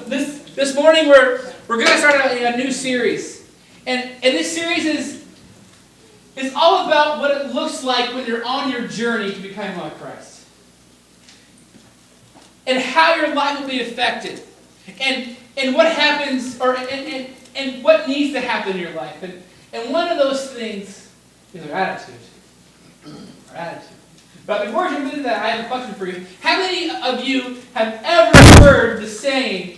this morning we're going to start a new series, and this series is all about what it looks like when you're on your journey to becoming like Christ, and how your life will be affected, and what happens, and what needs to happen in your life, and one of those things is our attitude. Our attitude. But before I jump into that, I have a question for you. How many of you have ever heard the saying,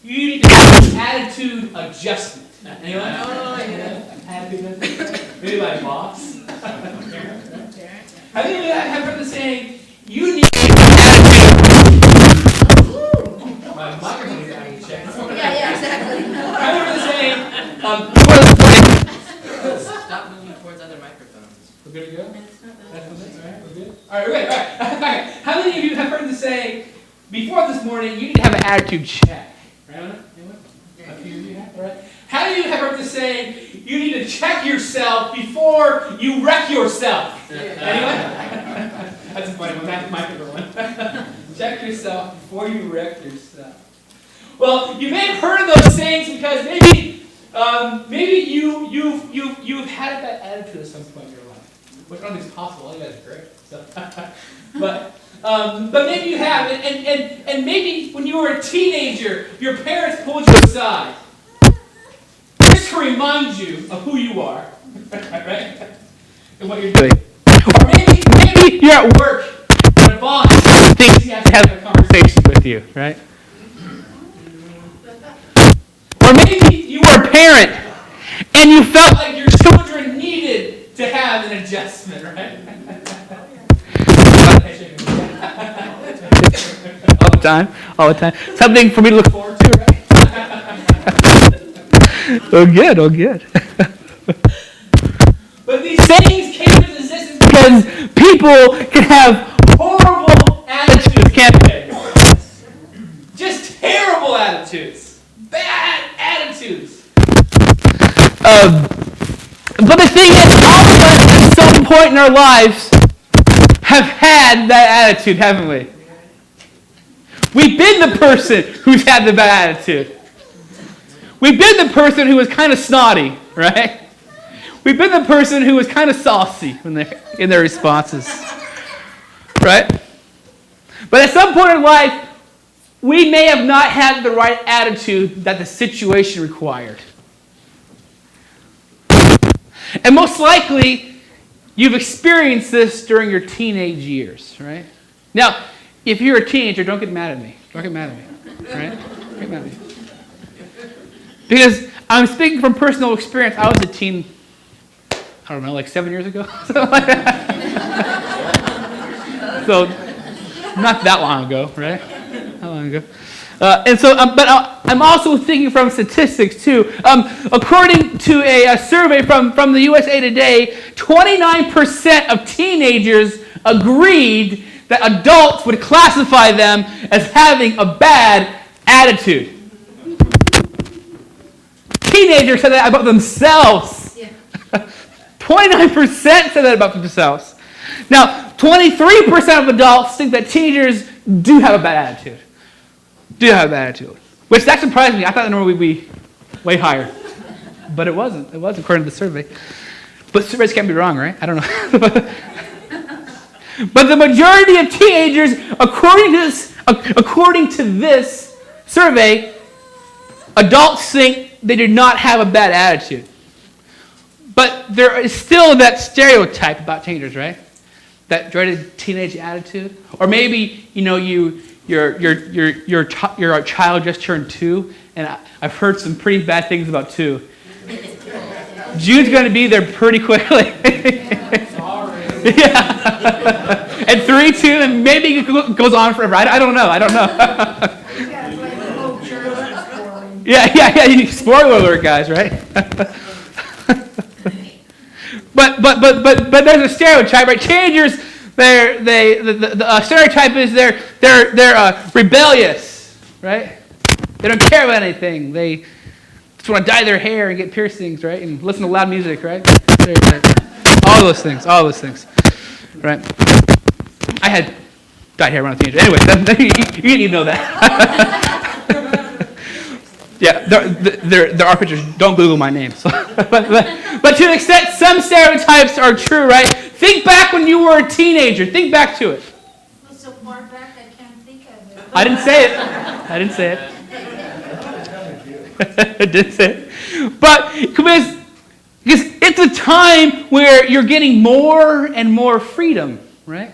you need to have an attitude adjustment? Anyone? Oh, yeah. Maybe my boss? How many of you have heard the saying, you need to my microphone is out of check. Yeah, exactly. How many of the saying, Stop moving towards other microphones. we're good to go? We're good? All right. How many of you have heard the saying, before this morning, you need to have an attitude check? Right? Anyone? A few of you have, right? How many of you have heard the saying, you need to check yourself before you wreck yourself? Anyone? That's a funny one. That's my favorite one. Check yourself before you wreck yourself. Well, you may have heard of those sayings because maybe you've had that attitude at some point in your life, which I don't think is possible. You guys are great. So, but maybe you have, and maybe when you were a teenager, your parents pulled you aside just to remind you of who you are, right, and what you're doing. Or maybe you're at work and a boss thinks he has to have a conversation with you, right? Or maybe you were a parent and you felt like your children needed to have an adjustment, right? All the time. Something for me to look forward to, right? Oh, good. But these sayings came into existence because people can have horrible attitudes, can't they? Just terrible attitudes. Bad attitudes. But the thing is, all of us at some point in our lives have had that attitude, haven't we? We've been the person who's had the bad attitude. We've been the person who was kind of snotty, right? We've been the person who was kind of saucy in their responses, right? But at some point in life, we may have not had the right attitude that the situation required. And most likely, you've experienced this during your teenage years, right? Now, if you're a teenager, don't get mad at me. Right? Don't get mad at me. Because I'm speaking from personal experience. I was a teen, I don't know, like 7 years ago? Something like that. So, not that long ago, right? Not long ago. I'm also thinking from statistics too. According to a survey from the USA Today, 29% of teenagers agreed that adults would classify them as having a bad attitude. Teenagers said that about themselves. Yeah. 29% said that about themselves. Now, 23% of adults think that teenagers do have a bad attitude. Which that surprised me. I thought the number would be way higher. But it wasn't. It wasn't according to the survey. But surveys can't be wrong, right? I don't know. But the majority of teenagers, according to this survey, adults think they do not have a bad attitude. But there is still that stereotype about teenagers, right? That dreaded teenage attitude. Or maybe, you're a child just turned 2, and I've heard some pretty bad things about 2. Jude's going to be there pretty quickly. Yeah. And 3 too, and maybe it goes on forever. I don't know. Yeah. Spoiler alert, guys, right? But there's a stereotype, right? Teenagers, the stereotype is they're rebellious, right? They don't care about anything. They just want to dye their hair and get piercings, right? And listen to loud music, right? All those things, right? I had dyed hair when I was a teenager. Anyway, you need to know that. Yeah, there are pictures. Don't Google my name. So. but to an extent, some stereotypes are true, right? Think back when you were a teenager. Think back to it. Well, so far back, I can't think of it. I didn't say it. I didn't say it. I didn't say it. But because it's a time where you're getting more and more freedom, right?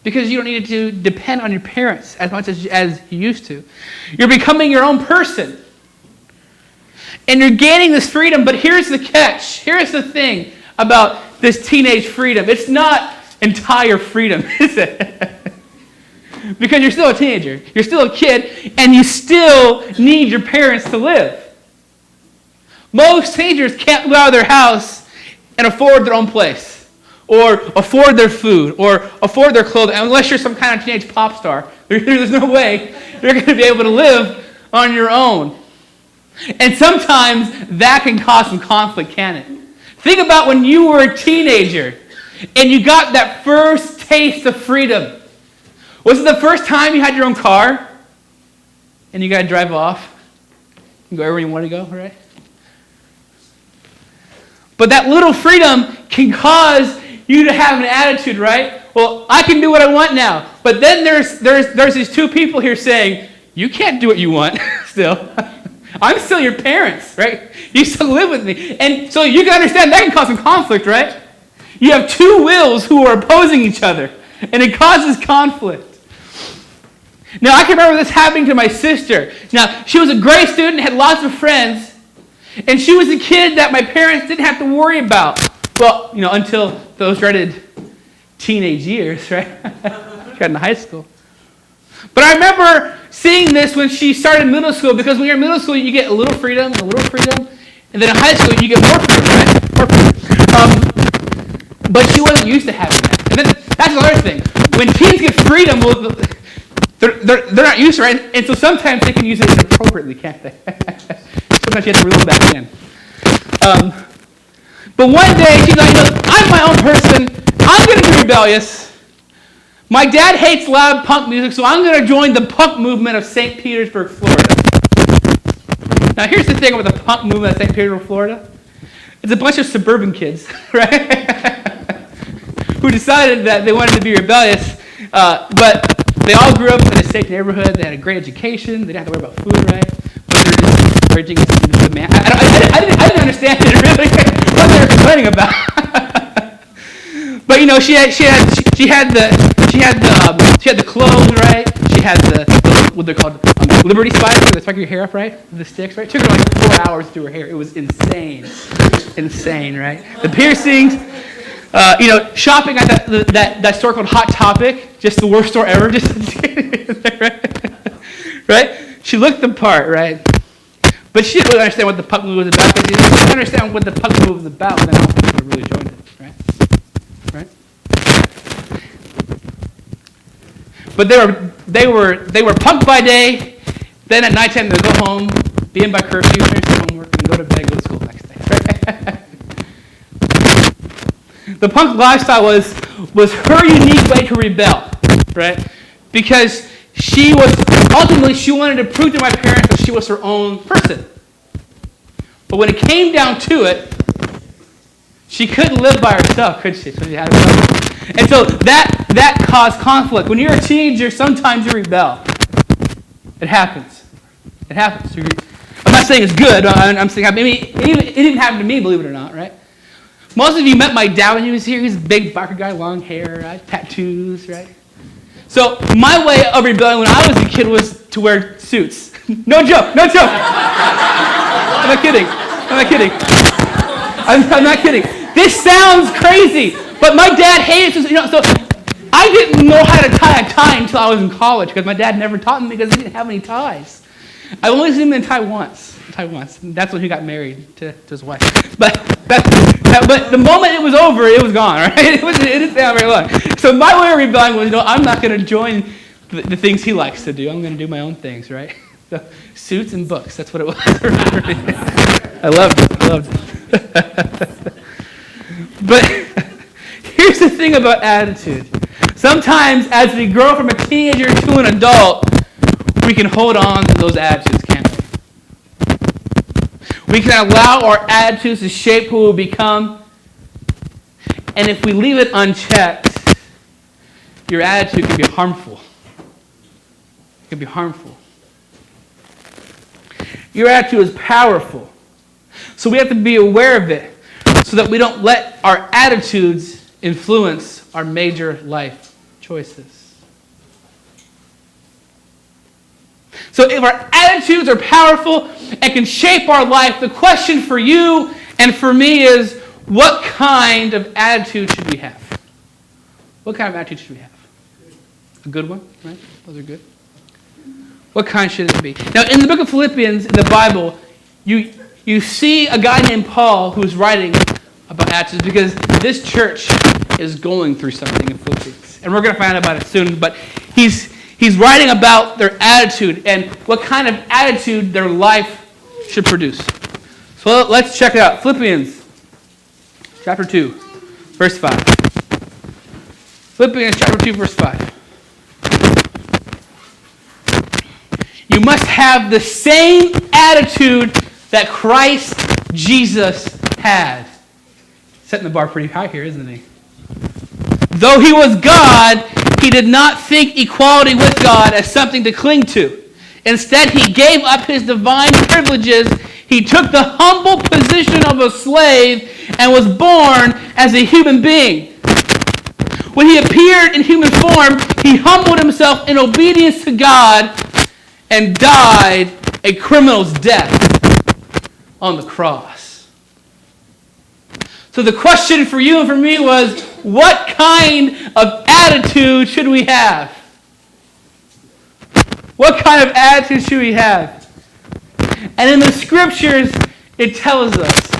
Because you don't need to depend on your parents as much as you used to. You're becoming your own person. And you're gaining this freedom, but here's the catch. Here's the thing about this teenage freedom. It's not entire freedom, is it? Because you're still a teenager. You're still a kid, and you still need your parents to live. Most teenagers can't go out of their house and afford their own place, or afford their food, or afford their clothing, unless you're some kind of teenage pop star. There's no way you're going to be able to live on your own. And sometimes that can cause some conflict, can it? Think about when you were a teenager and you got that first taste of freedom. Was it the first time you had your own car and you got to drive off and go wherever you want to go, right? But that little freedom can cause you to have an attitude, right? Well, I can do what I want now. But then there's these two people here saying, you can't do what you want still. I'm still your parents, right? You still live with me. And so you can understand that can cause some conflict, right? You have two wills who are opposing each other, and it causes conflict. Now, I can remember this happening to my sister. Now, she was a great student, had lots of friends, and she was a kid that my parents didn't have to worry about. Well, until those dreaded teenage years, right? She got into high school. But I remember seeing this when she started middle school, because when you're in middle school, you get a little freedom and a little freedom, and then in high school, you get more freedom, right? More freedom. But she wasn't used to having that. And then that's another thing. When teens get freedom, well, they're not used to it, right? And so sometimes they can use it inappropriately, can't they? Sometimes you have to reel them back in. But one day, she's like, I'm my own person. I'm going to be rebellious. My dad hates loud punk music, so I'm going to join the punk movement of St. Petersburg, Florida. Now, here's the thing about the punk movement of St. Petersburg, Florida. It's a bunch of suburban kids, right? Who decided that they wanted to be rebellious, but they all grew up in a safe neighborhood. They had a great education. They didn't have to worry about food, right? But they're just encouraging us to be the man. I didn't understand it really what they were complaining about. But she had the clothes, right? She had the what they're called Liberty spikes, where they spike your hair up, right? The sticks, right? It took her like 4 hours to do her hair. It was insane, right? The piercings, shopping at that store called Hot Topic, just the worst store ever, right? She looked the part, right? But she didn't really understand what the punk movement was about. Because she didn't understand what the punk movement was about, then all people really joined it, right? But they were punk by day. Then at nighttime they'd go home, be in by curfew, finish their homework, and go to bed, go to school the next day. The punk lifestyle was her unique way to rebel, right? Because she wanted to prove to my parents that she was her own person. But when it came down to it, she couldn't live by herself, could she? So she had to. And so that caused conflict. When you're a teenager, sometimes you rebel. It happens. I'm not saying it's good. I'm saying it didn't happen to me, believe it or not, right? Most of you met my dad when he was here. He's a big biker guy, long hair, right? Tattoos, right? So my way of rebelling when I was a kid was to wear suits. No joke. I'm not kidding. I'm not kidding. This sounds crazy, but my dad hated it. So I didn't know how to tie a tie until I was in college because my dad never taught me because he didn't have any ties. I only seen him in tie once. And that's when he got married to his wife. But the moment it was over, it was gone, right? It didn't stay on very long. So my way of rebelling was, I'm not going to join the things he likes to do. I'm going to do my own things, right? So, suits and books, that's what it was. I loved it. But here's the thing about attitude. Sometimes as we grow from a teenager to an adult, we can hold on to those attitudes, We can allow our attitudes to shape who we become. And if we leave it unchecked, your attitude can be harmful. It can be harmful. Your attitude is powerful. So we have to be aware of it so that we don't let our attitudes influence our major life choices. So if our attitudes are powerful and can shape our life, the question for you and for me is, what kind of attitude should we have? What kind of attitude should we have? A good one, right? Those are good. What kind should it be? Now, in the book of Philippians, in the Bible, you see a guy named Paul who's writing about attitudes because this church is going through something in Philippians. And we're going to find out about it soon, but he's writing about their attitude and what kind of attitude their life should produce. So let's check it out. Philippians chapter 2, verse 5. Philippians chapter 2, verse 5. You must have the same attitude that Christ Jesus had. Setting the bar pretty high here, isn't he? Though he was God, he did not think equality with God as something to cling to. Instead, he gave up his divine privileges. He took the humble position of a slave and was born as a human being. When he appeared in human form, he humbled himself in obedience to God and died a criminal's death on the cross. So the question for you and for me was, what kind of attitude should we have? What kind of attitude should we have? And in the scriptures, it tells us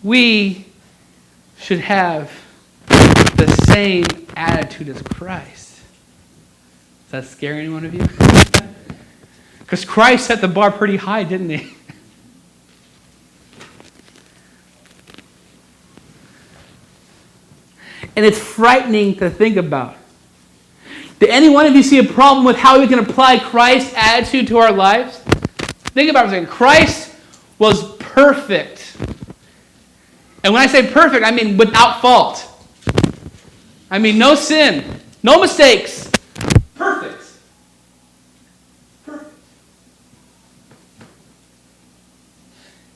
we should have the same attitude as Christ. Does that scare any one of you? Because Christ set the bar pretty high, didn't he? And it's frightening to think about. Did any one of you see a problem with how we can apply Christ's attitude to our lives? Think about it for a second. Christ was perfect. And when I say perfect, I mean without fault. I mean no sin, no mistakes. Perfect. Perfect.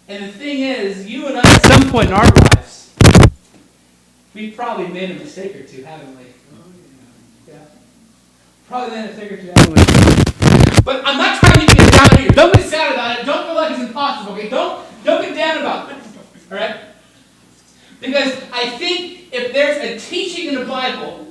And the thing is, you and I, at some point in our lives, we've probably made a mistake or two, haven't we? Yeah. Probably made a mistake or two, haven't we? But I'm not trying to get you down here. Don't be sad about it. Don't feel like it's impossible, okay? Don't get down about it. All right? Because I think if there's a teaching in the Bible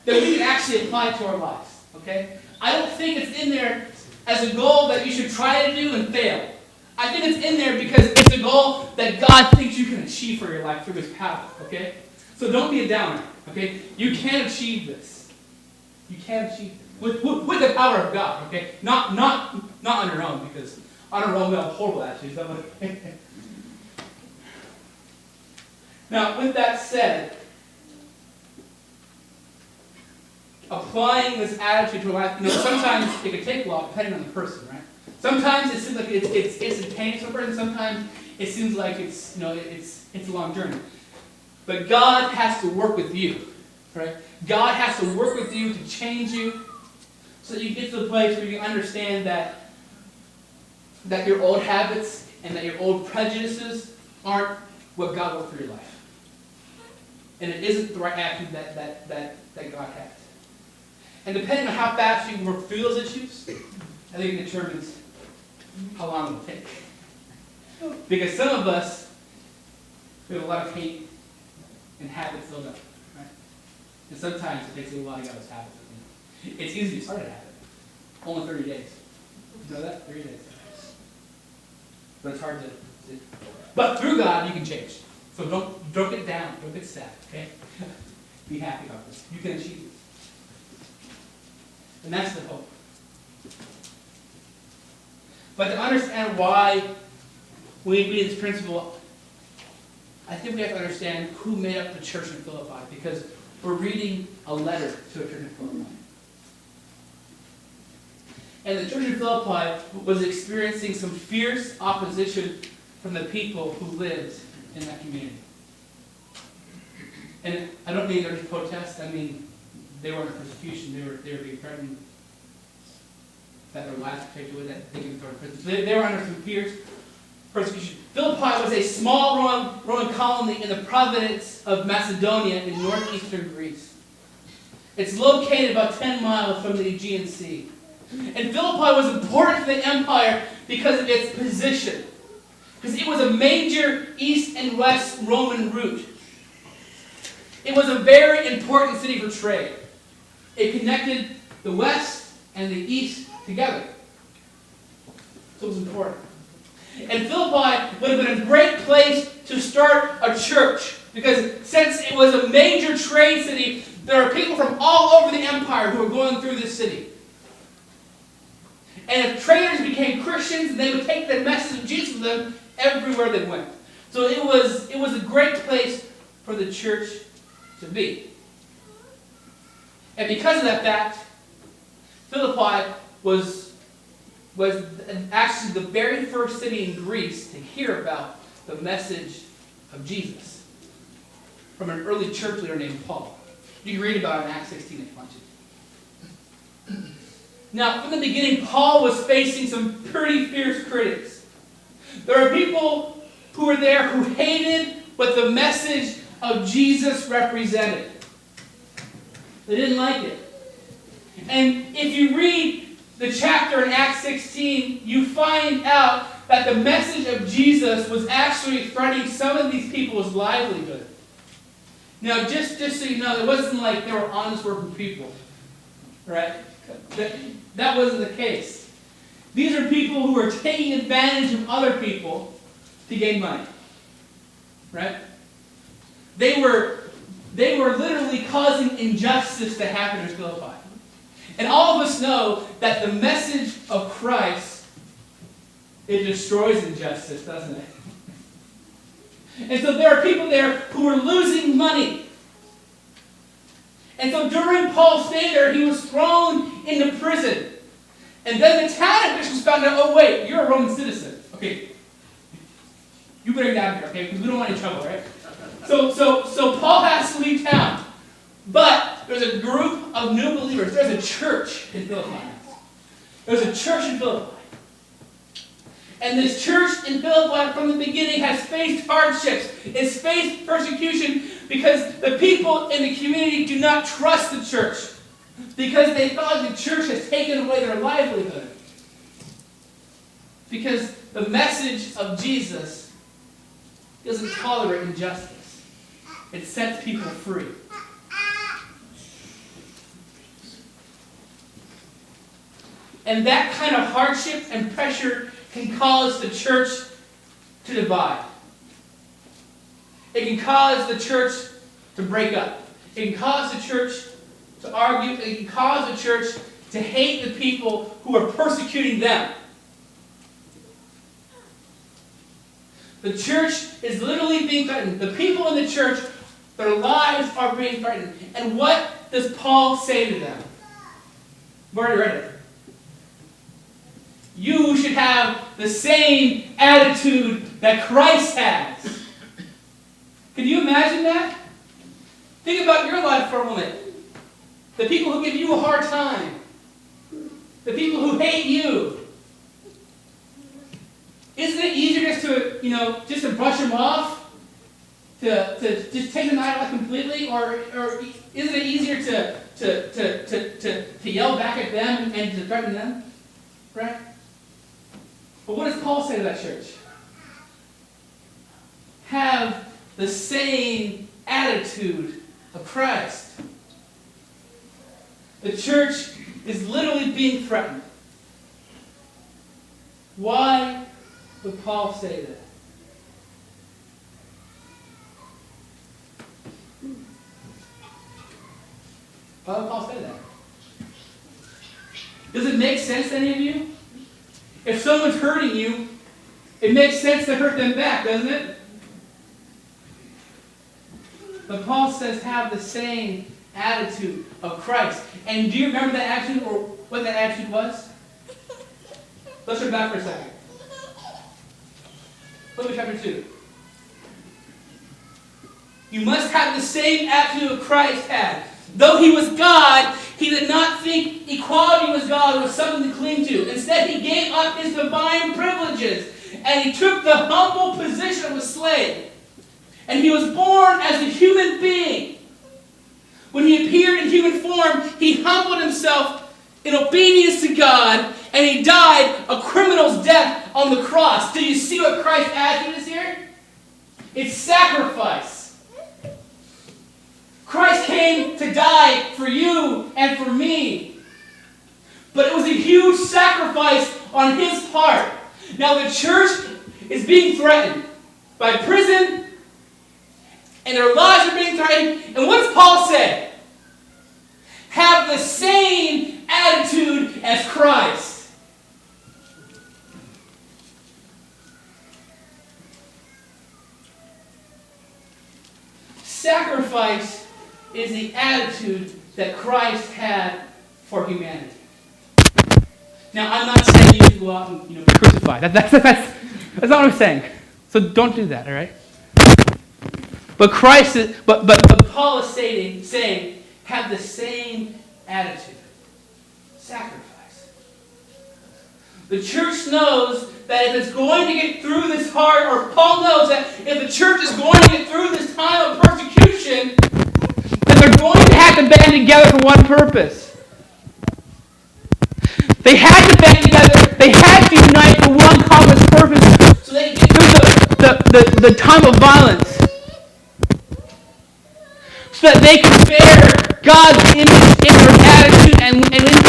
that we can actually apply to our lives, okay? I don't think it's in there as a goal that you should try to do and fail. I think it's in there because it's a goal that God thinks you can achieve for your life through His power, okay? So don't be a downer, okay? You can achieve this. You can achieve it with the power of God, okay? Not on your own, because on our own we have horrible attitudes. Now, with that said, applying this attitude to life, sometimes it can take a while, depending on the person, right? Sometimes it seems like it's instantaneous for a person. Sometimes it seems like it's a long journey. But God has to work with you, right? God has to work with you to change you, so that you get to the place where you understand that your old habits and that your old prejudices aren't what God wants for your life. And it isn't the right attitude that God has. And depending on how fast you can work through those issues, I think it determines how long it will take. Because some of us, we have a lot of hate and habits built up, right? And sometimes it takes a while to get those habits. It's easy to start a habit. Only 30 days. You know that? 30 days. But it's hard to. But through God, you can change. So don't get down. Don't get sad. Okay? Be happy about this. You can achieve this. And that's the hope. But to understand why we need this principle, I think we have to understand who made up the church in Philippi, because we're reading a letter to a church in Philippi. And the church in Philippi was experiencing some fierce opposition from the people who lived in that community. And I don't mean there was protest. I mean, they were under persecution. They were being threatened that their lives were taken away, that they could be thrown in prison. They were under some fierce persecution. Philippi was a small Roman colony in the province of Macedonia in northeastern Greece. It's located about 10 miles from the Aegean Sea. And Philippi was important to the empire because of its position. Because it was a major east and west Roman route. It was a very important city for trade. It connected the west and the east together. So it was important. And Philippi would have been a great place to start a church. Because since it was a major trade city, there are people from all over the empire who were going through this city. And if traders became Christians, they would take the message of Jesus with them everywhere they went. So it was a great place for the church to be. And because of that fact, Philippi was actually the very first city in Greece to hear about the message of Jesus from an early church leader named Paul. You can read about it in Acts 16 if you want to. Now, from the beginning, Paul was facing some pretty fierce critics. There are people who were there who hated what the message of Jesus represented. They didn't like it. And if you read the chapter in Acts 16, you find out that the message of Jesus was actually threatening some of these people's livelihood. Now, just so you know, it wasn't like they were honest working people. Right? That wasn't the case. These are people who were taking advantage of other people to gain money. Right? They were literally causing injustice to happen in Philippi. And all of us know that the message of Christ, it destroys injustice, doesn't it? And so there are people there who were losing money. And so during Paul's stay there, he was thrown into prison. And then the town officials found out, oh wait, you're a Roman citizen. Okay, you better get out of here, okay? Because we don't want any trouble, right? So Paul has to leave town. But there's a group of new believers. There's a church in Philippi. There's a church in Philippi. And this church in Philippi from the beginning has faced hardships. It's faced persecution because the people in the community do not trust the church. Because they thought the church has taken away their livelihood. Because the message of Jesus doesn't tolerate injustice. It sets people free. And that kind of hardship and pressure can cause the church to divide. It can cause the church to break up. It can cause the church to argue. It can cause the church to hate the people who are persecuting them. The church is literally being threatened. The people in the church, their lives are being threatened. And what does Paul say to them? I've already read it. You should have the same attitude that Christ has. Can you imagine that? Think about your life for a moment. The people who give you a hard time. The people who hate you. Isn't it easier just to brush them off? To just take them out of life completely? Or isn't it easier to yell back at them and to threaten them? Right? But what does Paul say to that church? Have the same attitude of Christ. The church is literally being threatened. Why would Paul say that? Why would Paul say that? Does it make sense to any of you? If someone's hurting you, it makes sense to hurt them back, doesn't it? But Paul says, have the same attitude of Christ. And do you remember that attitude, or what that attitude was? Let's turn back for a second. Philippians chapter 2. You must have the same attitude that Christ had. Though he was God, he did not think equality with God was something to cling to. Instead, he gave up his divine privileges, and he took the humble position of a slave. And he was born as a human being. When he appeared in human form, he humbled himself in obedience to God, and he died a criminal's death on the cross. Do you see what Christ's attitude is here? It's sacrifice. Christ came to die for you and for me. But it was a huge sacrifice on his part. Now the church is being threatened by prison, and their lives are being threatened. And what does Paul say? Have the same attitude as Christ. Sacrifice is the attitude that Christ had for humanity. Now, I'm not saying you should go out and be crucified. That's not what I'm saying. So don't do that, all right? But Paul is saying, have the same attitude. Sacrifice. The church knows that if it's going to get through this hard, or Paul knows that if the church is going to get through this time of persecution, then they're going to have to band together for one purpose. They had to band together. They had to unite for one common purpose so they can get through the time of violence. So that they can bear God's image in their attitude and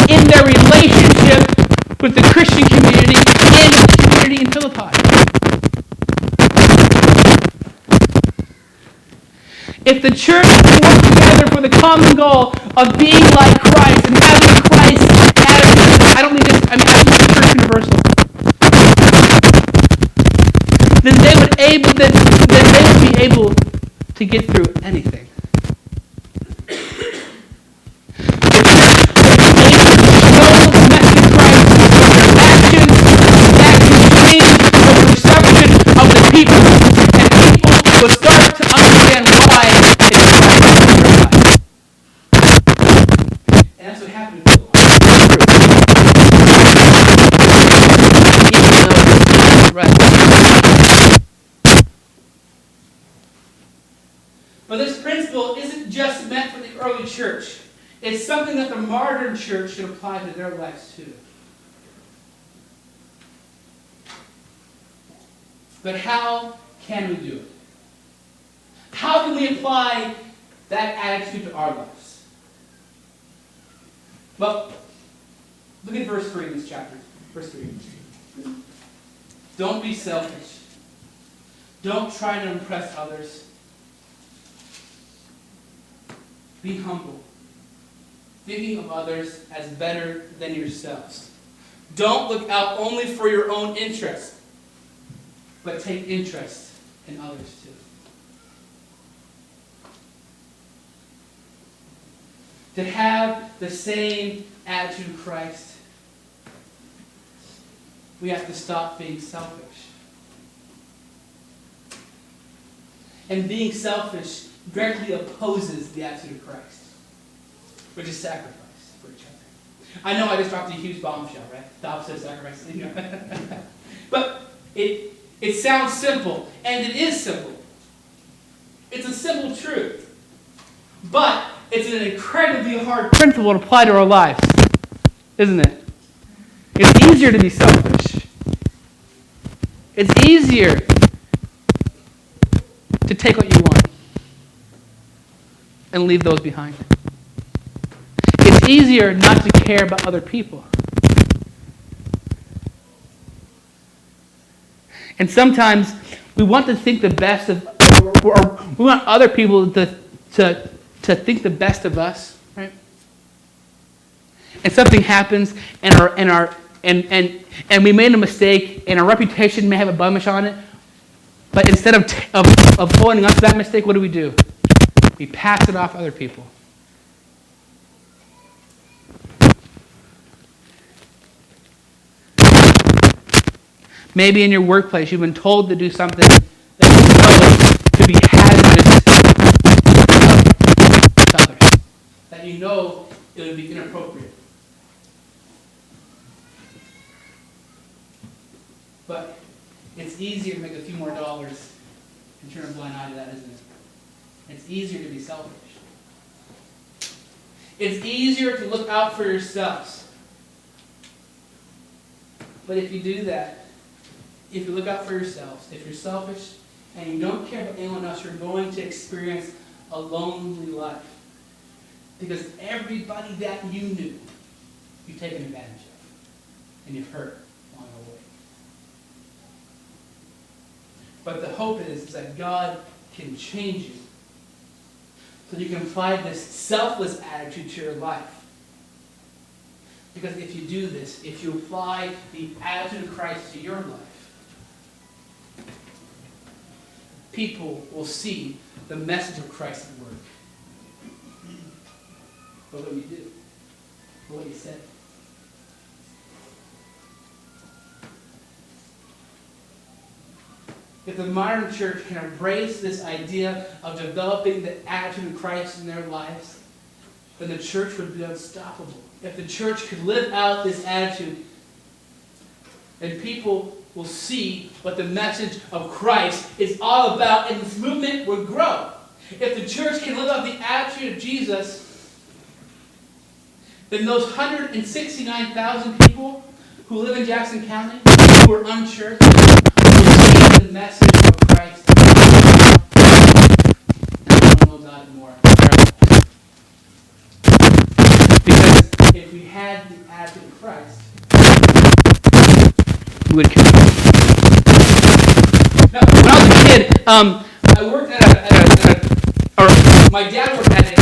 in their relationship with the Christian community and the community in Philippi. If the church can work together for the common goal of being like Christ and having Christ's attitude, I don't mean the church universal, then they would be able to get through anything. But this principle isn't just meant for the early church. It's something that the modern church should apply to their lives too. But how can we do it? How can we apply that attitude to our lives? Well, look at verse 3 in this chapter. Verse 3. Don't be selfish. Don't try to impress others. Be humble, thinking of others as better than yourselves. Don't look out only for your own interest, but take interest in others too. To have the same attitude of Christ, we have to stop being selfish. And being selfish directly opposes the attitude of Christ, which is sacrifice for each other. I know I just dropped a huge bombshell, right? The opposite of sacrifice. But it sounds simple, and it is simple. It's a simple truth. But it's an incredibly hard principle to apply to our lives, isn't it? It's easier to be selfish. It's easier to take what you want and leave those behind. It's easier not to care about other people. And sometimes we want to think the best of, or we want other people to think the best of us, right? And something happens, and we made a mistake, and our reputation may have a blemish on it. But instead of holding us to that mistake, what do? We pass it off to other people. Maybe in your workplace, you've been told to do something that you know could be hazardous to others, that you know it would be inappropriate. But it's easier to make a few more dollars and turn a blind eye to that, isn't it? It's easier to be selfish. It's easier to look out for yourselves. But if you do that, if you look out for yourselves, if you're selfish and you don't care about anyone else, you're going to experience a lonely life. Because everybody that you knew, you've taken advantage of. And you've hurt along the way. But the hope is that God can change you. So you can apply this selfless attitude to your life. Because if you do this, if you apply the attitude of Christ to your life, people will see the message of Christ at work. But what you do, what you say. If the modern church can embrace this idea of developing the attitude of Christ in their lives, then the church would be unstoppable. If the church could live out this attitude, then people will see what the message of Christ is all about, and this movement will grow. If the church can live out the attitude of Jesus, then those 169,000 people who live in Jackson County, who are unchurched, will see the message of Christ. And they don't know God more. Because if we had the attitude of Christ, we would continue. Now, when I was a kid, I worked my dad worked at a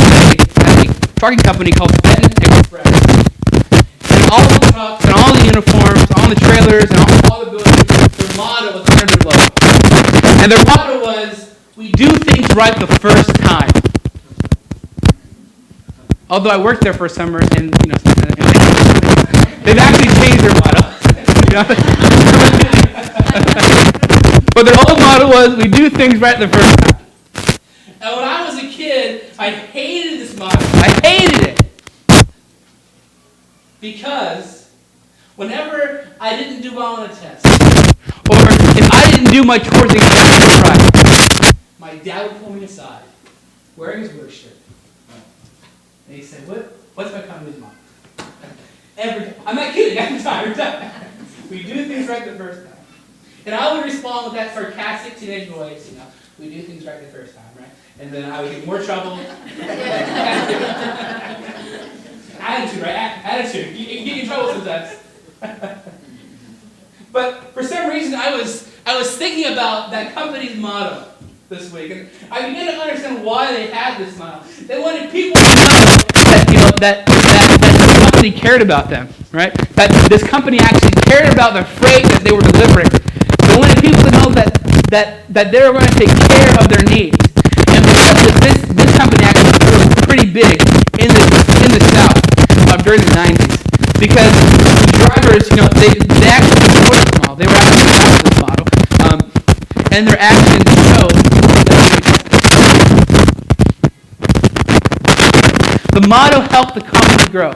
trucking company called Benton Express. And all the trucks, and all the uniforms, all the trailers, and all the buildings, their motto was under their logo. And their motto was, we do things right the first time. Although I worked there for a summer, and they've actually changed their motto. But their old motto was, we do things right the first time. And when I was a kid, I hated this motto. I hated it. Because whenever I didn't do well on a test, or if I didn't do my chores exactly right, my dad would pull me aside, wearing his work shirt. And he said, what's my company's motto? Every time. I'm not kidding, every time. We do things right the first time. And I would respond with that sarcastic teenage voice, we do things right the first time, right? And then I would get more trouble. Attitude, right? Attitude. You can get in trouble sometimes. But for some reason, I was thinking about that company's motto this week, and I began to understand why they had this motto. They wanted people to know that this company cared about them, right? That this company actually cared about the freight that they were delivering. They wanted people to know that they were going to take care of their needs. And because this company actually was pretty big in the South during the 90s, because the drivers, they actually supported this model. They were actually proud of this model, and their actions show the motto helped the company grow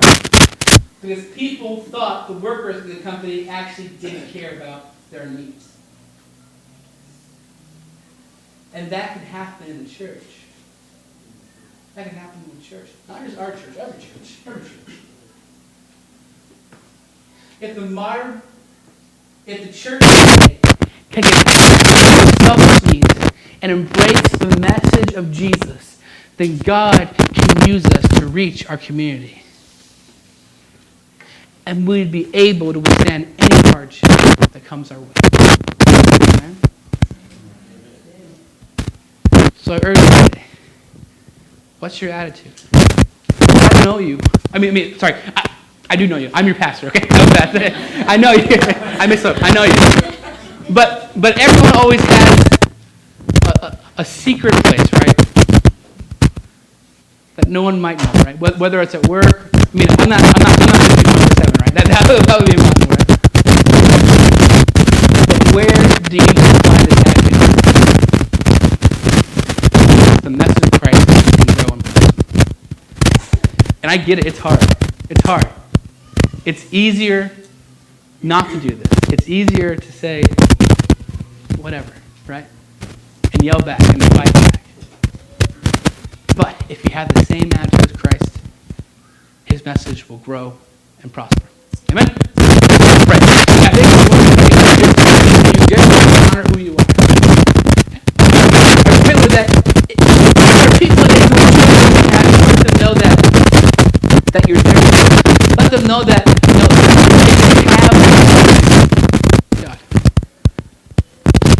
because people thought the workers in the company actually didn't care about their needs. And that can happen in the church. That can happen in the church. Not just our church, every church. Every church. If the church today can get selfish needs and embrace the message of Jesus, then God can use us to reach our community. And we'd be able to withstand any hardship that comes our way. Amen? So I urge you today, what's your attitude? I don't know you. I do know you. I'm your pastor, okay? I know you. I mixed up. I know you. But everyone always has a secret place, right? That no one might know, right? Whether it's at work. I'm not going to do 24/7, right? That would be impossible, right? But And I get it, it's hard. It's hard. It's easier not to do this. It's easier to say, whatever, right? And yell back and fight back. But if you have the same attitude as Christ, his message will grow and prosper. Amen? Right. I think you just honor who you are. I pray with that. There are people that you let them know that you're there. Let them know that they have God.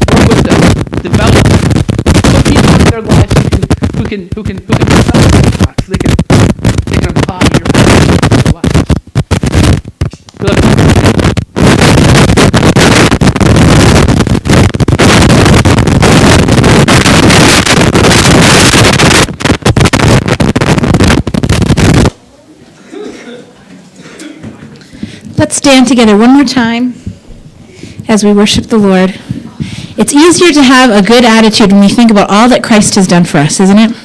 Work with them. Develop them. Put people in their lives who can God, so they can apply your message to their lives. We love you. Let's stand together one more time as we worship the Lord. It's easier to have a good attitude when we think about all that Christ has done for us, isn't it?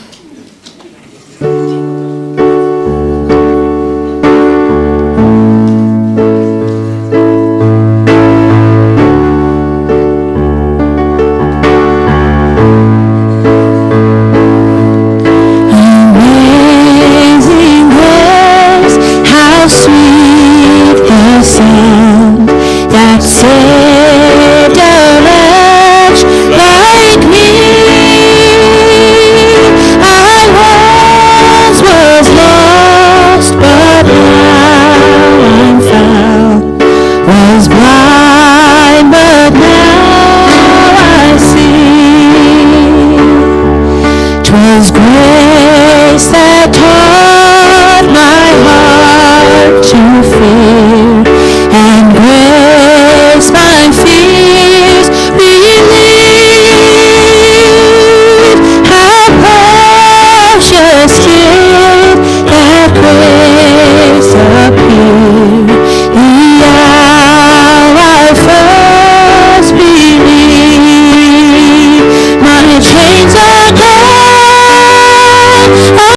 Grace that taught my heart to feel.